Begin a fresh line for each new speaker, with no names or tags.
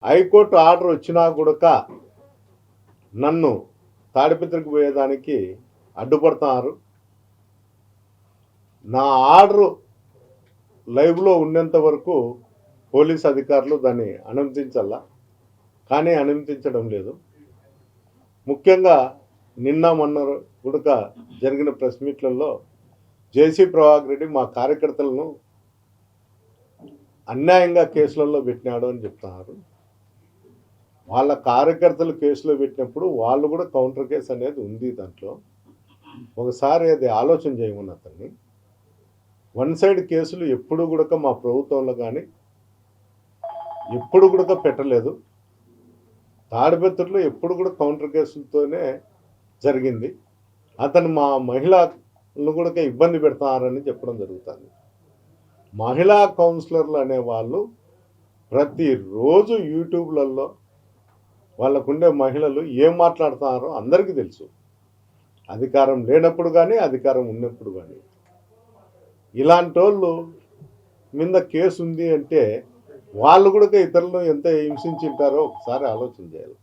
High court order వచ్చినా కూడా నన్ను తాడిపత్రికి పోయేదానికి అడ్డుపడుతున్నారు. నా ఆర్డరు లైవ్లో ఉన్నంత వరకు పోలీస్ అధికారులు దాన్ని అనుమతించాలా, కానీ అనుమతించడం లేదు. ముఖ్యంగా నిన్న మొన్న కూడా జరిగిన ప్రెస్ మీట్లలో జేసీ ప్రభాకర్ రెడ్డి మా కార్యకర్తలను అన్యాయంగా కేసులలో పెట్టినాడు అని చెప్తున్నారు. వాళ్ళ కార్యకర్తలు కేసులో పెట్టినప్పుడు వాళ్ళు కూడా కౌంటర్ కేసు అనేది ఉంది. దాంట్లో ఒకసారి అది ఆలోచన చేయమని అతన్ని. వన్ సైడ్ కేసులు ఎప్పుడు కూడా మా ప్రభుత్వంలో కానీ ఎప్పుడు కూడా పెట్టలేదు. తాడిపత్రిలో ఎప్పుడు కూడా కౌంటర్ కేసులతోనే జరిగింది. అతను మా మహిళలను కూడా ఇబ్బంది పెడతారని చెప్పడం జరుగుతుంది. మహిళా కౌన్సిలర్లు అనేవాళ్ళు ప్రతిరోజు యూట్యూబ్లలో వాళ్ళకుండే మహిళలు ఏం మాట్లాడుతున్నారో అందరికీ తెలుసు. అధికారం లేనప్పుడు కానీ అధికారం ఉన్నప్పుడు కానీ ఇలాంటి వాళ్ళు మీద కేసు ఉంది అంటే వాళ్ళు కూడా ఇతరులను ఎంత హింసించింటారో ఒకసారి ఆలోచన చేయాలి.